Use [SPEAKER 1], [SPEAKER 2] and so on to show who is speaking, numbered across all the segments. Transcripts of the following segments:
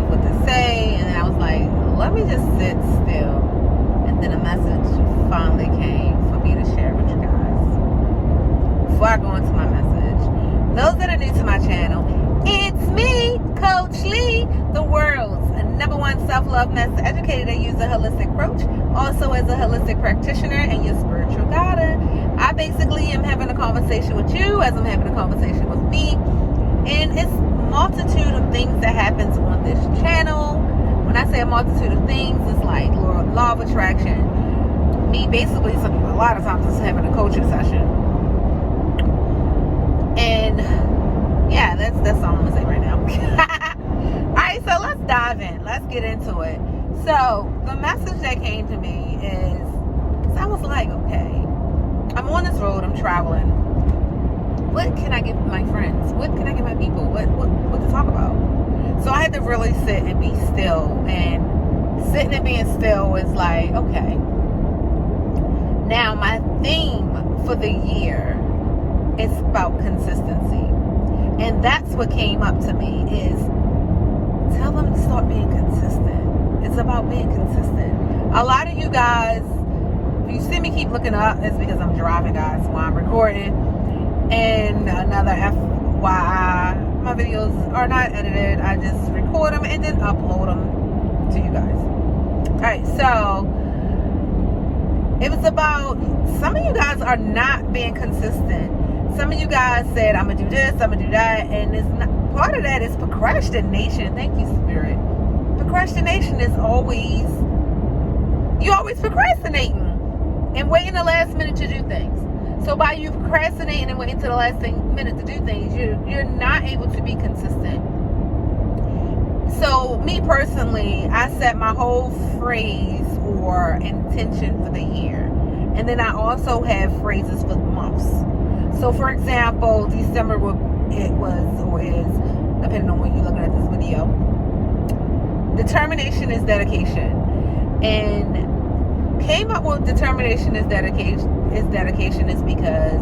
[SPEAKER 1] of what to say, and then I was like, let me just sit still. And then a message finally came for me to share with you guys. Before I go into my message, those that are new to my channel, it's me, Coach Lee, the world's #1 self-love master educator that uses a holistic approach, also as a holistic practitioner and your spiritual guide. I basically am having a conversation with you as I'm having a conversation with me, and it's a multitude of things that happens on this channel. When I say a multitude of things, it's like law of attraction. Me basically, a lot of times, it's having a coaching session. And yeah, that's all I'm gonna say right now. Alright, so let's dive in. Let's get into it. So the message that came to me is, so I was like, okay, I'm on this road, I'm traveling. What can I give my friends? What can I give my people? What to talk about? So I had to really sit and be still. And sitting and being still is like, okay. Now my theme for the year is about consistency. And that's what came up to me is, tell them to start being consistent. It's about being consistent. A lot of you guys, if you see me keep looking up, it's because I'm driving, guys, while I'm recording. And another FYI, my videos are not edited. I just record them and then upload them to you guys. Alright, so it was about, some of you guys are not being consistent. Some of you guys said, I'm going to do this, I'm going to do that. And it's not, part of that is procrastination. Thank you, Spirit. Procrastination is always, you're always procrastinating and waiting the last minute to do things. So by you procrastinating and waiting to the last minute to do things, you're not able to be consistent. So me personally, I set my whole phrase or intention for the year. And then I also have phrases for months. So for example, December it was or is, depending on when you're looking at this video, determination is dedication. And came up with determination is dedication is because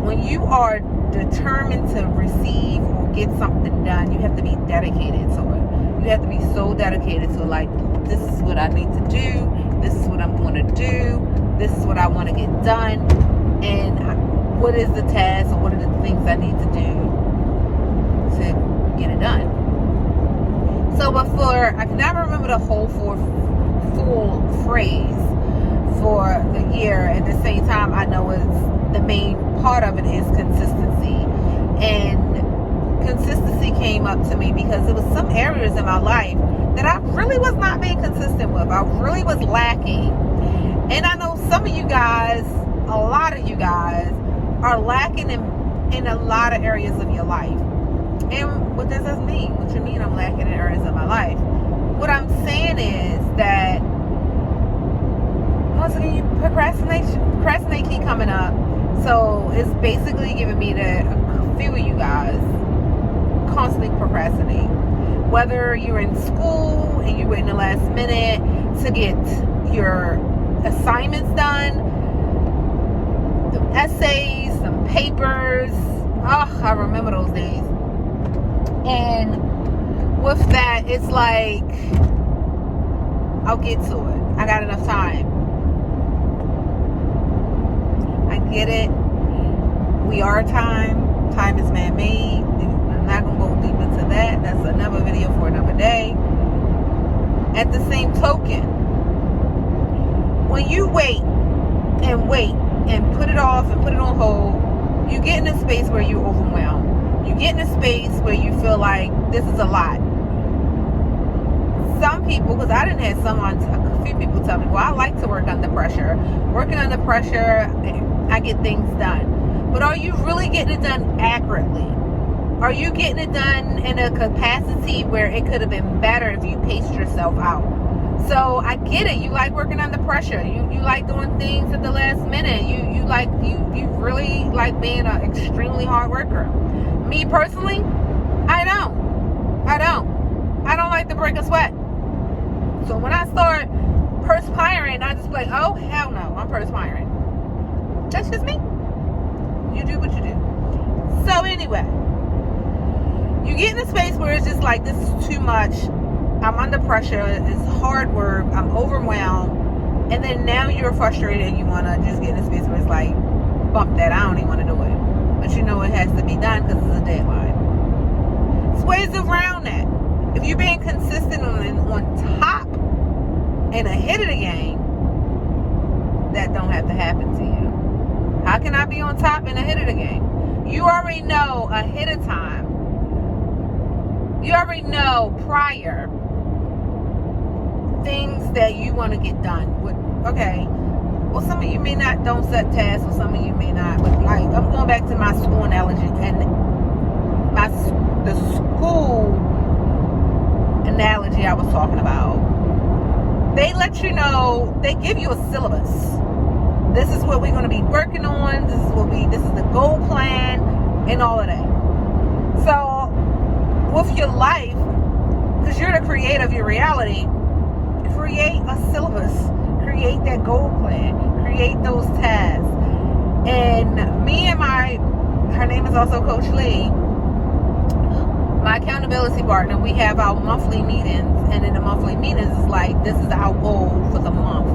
[SPEAKER 1] when you are determined to receive or get something done, you have to be dedicated to it. You have to be so dedicated to, like, this is what I need to do, this is what I'm going to do, this is what I want to get done, and what is the task or what are the things I need to do to get it done. So before, I can never remember the whole full phrase for the year. At the same time, I know it's the main part of it is consistency. And consistency came up to me because it was some areas in my life that I really was not being consistent with. I really was lacking. And I know some of you guys, a lot of you guys, are lacking in a lot of areas of your life. And what does that mean? What you mean I'm lacking in areas of my life? What I'm saying is that once again, procrastinate keep coming up. So it's basically giving me that a few of you guys constantly procrastinate. Whether you're in school and you're waiting the last minute to get your assignments done, the essays, some papers. Oh, I remember those days. And with that, it's like, I'll get to it. I got enough time. I get it. We are time. Time is man-made. I'm not going to go deep into that. That's another video for another day. At the same token, when you wait and put it off and put it on hold, you get in a space where you're overwhelmed. You get in a space where you feel like this is a lot. Some people, because I didn't have a few people tell me, well, I like to work under pressure. Working under pressure, I get things done. But are you really getting it done accurately? Are you getting it done in a capacity where it could have been better if you paced yourself out? So I get it. You like working under pressure. You like doing things at the last minute. You really like being an extremely hard worker. Me personally, I don't like to break a sweat. So when I start perspiring, I just be like, oh hell no, I'm perspiring. That's just me. You do what you do. So anyway, You get in a space where it's just like, this is too much. I'm under pressure. It's hard work. I'm overwhelmed. And then now you're frustrated and you want to just get in a space where it's like, bump that. I don't even want to do it. But you know it has to be done because it's a deadline. There's ways around that. If you're being consistent on top and ahead of the game, that don't have to happen to you. How can I be on top and ahead of the game? You already know ahead of time. You already know prior things that you want to get done. Okay. Well, some of you may not don't set tasks, or some of you may not. But like, I'm going back to my school analogy and the school analogy I was talking about. They let you know, they give you a syllabus. This is what we're going to be working on. This is the goal plan and all of that. So with your life, because you're the creator of your reality, create a syllabus, create that goal plan, create those tasks. And me and her name is also Coach Lee, my accountability partner, we have our monthly meetings, and in the monthly meetings it's like, this is our goal for the month.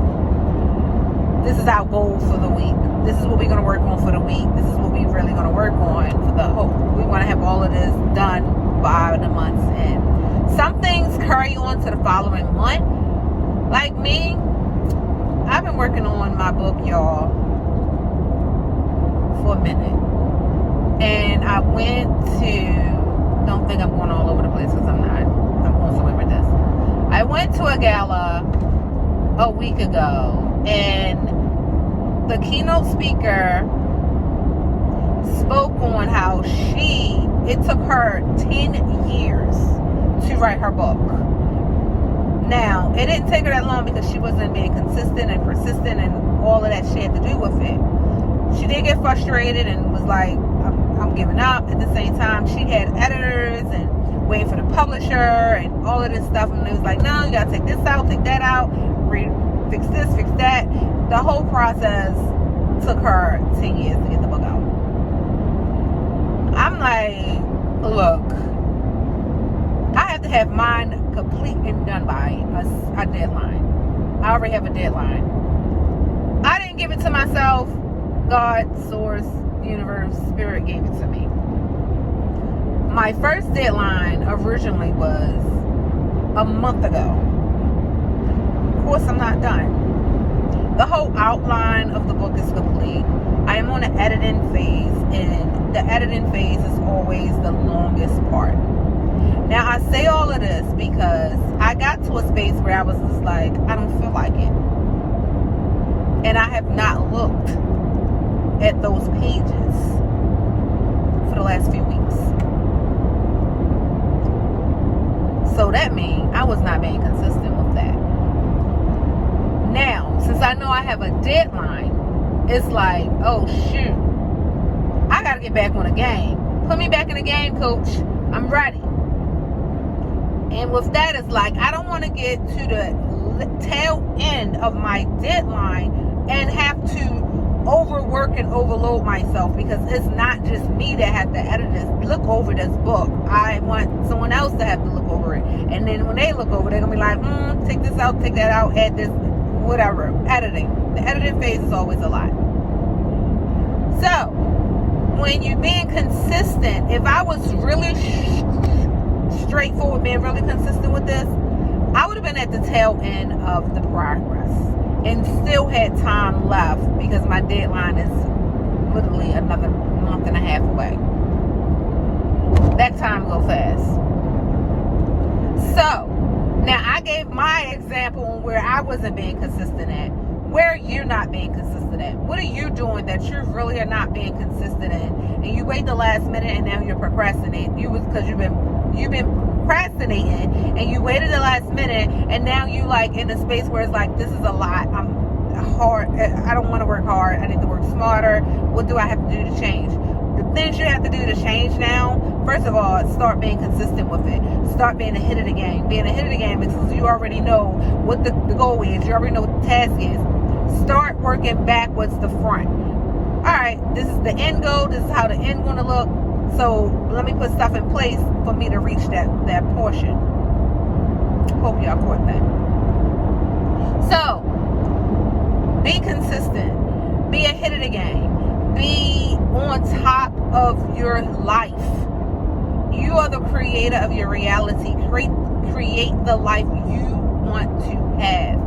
[SPEAKER 1] This is our goal for the week. This is what we're going to work on for the week. This is what we're really going to work on for the whole. We want to have all of this done by the month's end. Some things carry on to the following month. Like me, I've been working on my book, y'all, for a minute. And I went to, don't think I'm going all over the place because I'm not. I'm going somewhere with this. I went to a gala a week ago, and the keynote speaker spoke on how it took her 10 years to write her book. Now, it didn't take her that long because she wasn't being consistent and persistent and all of that she had to do with it. She did get frustrated and was like, I'm giving up. At the same time, she had editors and waiting for the publisher and all of this stuff. And it was like, no, you got to take this out, take that out, fix this, fix that. The whole process took her 10 years to get the book out. I'm like, look, I have to have mine complete and done by a deadline. I already have a deadline. I didn't give it to myself. God, source, universe, spirit gave it to me. My first deadline originally was a month ago. Of course, I'm not done. The whole outline of the book is complete. I am on the editing phase, and the editing phase is always the longest part. Now, I say all of this because I got to a space where I was just like, I don't feel like it. And I have not looked at those pages for the last few weeks. So that means I was not being consistent with that. Now, since I know I have a deadline, it's like, oh shoot, I gotta get back on the game. Put me back in the game, coach. I'm ready. And with that, it's like, I don't want to get to the tail end of my deadline and have to overwork and overload myself, because it's not just me that have to edit this, look over this book. I want someone else to have to look over it. And then when they look over it, they're going to be like, take this out, take that out, add this, whatever. Editing. The editing phase is always a lot. So, when you're being consistent, if I was really straightforward, being really consistent with this, I would have been at the tail end of the progress and still had time left, because my deadline is literally another month and a half away. That time goes fast. So, now I gave my example on where I wasn't being consistent at. Where are you not being consistent at? What are you doing that you really are not being consistent in? And you wait the last minute and now you're procrastinating. Because you've been procrastinating and you waited the last minute, and now you like in a space where it's like, this is a lot. I'm hard. I don't want to work hard. I need to work smarter. What do I have to do to change? The things you have to do to change now, first of all, start being consistent with it. Start being ahead of the game. Being ahead of the game because you already know what the goal is. You already know what the task is. Start working backwards to front. All right, this is the end goal. This is how the end going to look. So let me put stuff in place for me to reach that portion. Hope y'all caught that. So be consistent. Be ahead of the game. Be on top of your life. You are the creator of your reality. Create the life you want to have.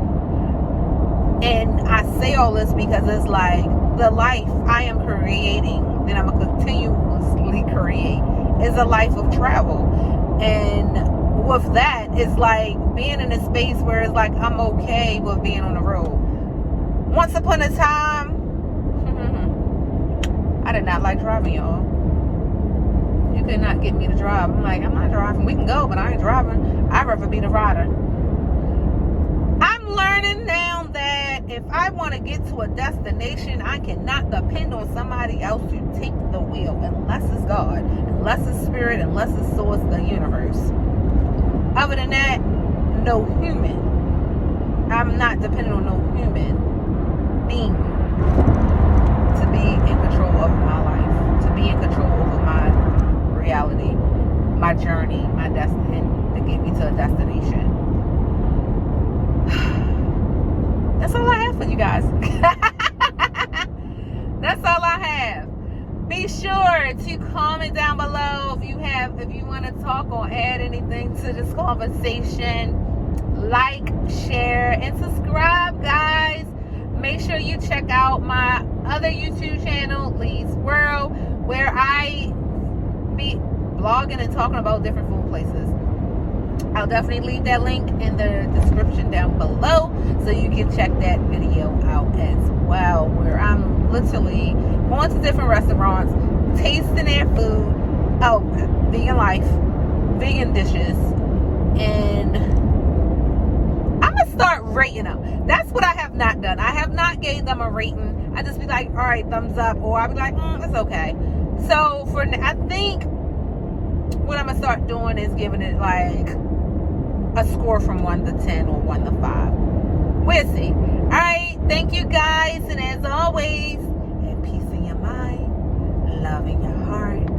[SPEAKER 1] And I say all this because it's like the life I am creating, and I'm going to continuously create, is a life of travel. And with that, it's like being in a space where it's like I'm okay with being on the road. Once upon a time, I did not like driving, y'all. You could not get me to drive. I'm like, I'm not driving. We can go, but I ain't driving. I'd rather be the rider. I'm learning now that if I want to get to a destination, I cannot depend on somebody else to take the wheel, unless it's God, unless it's spirit, unless it's source, the universe. Other than that, no human. I'm not dependent on no human being to be in control of my life, to be in control over my reality, my journey, my destiny, to get me to a destination. That's all I have for you guys. That's all I have. Be sure to comment down below if you want to talk or add anything to this conversation. Like, share, and subscribe, guys. Make sure you check out my other YouTube channel, Lee's World, where I be blogging and talking about different food places. I'll definitely leave that link in the description down below so you can check that video out as well, where I'm literally going to different restaurants, tasting their food, vegan life, vegan dishes, and I'm going to start rating them. That's what I have not done. I have not gave them a rating. I just be like, all right, thumbs up, or I'll be like, it's okay. So I think what I'm going to start doing is giving it like a score from 1 to 10 or 1 to 5. We'll see. All right. Thank you, guys. And as always, have peace in your mind, love in your heart,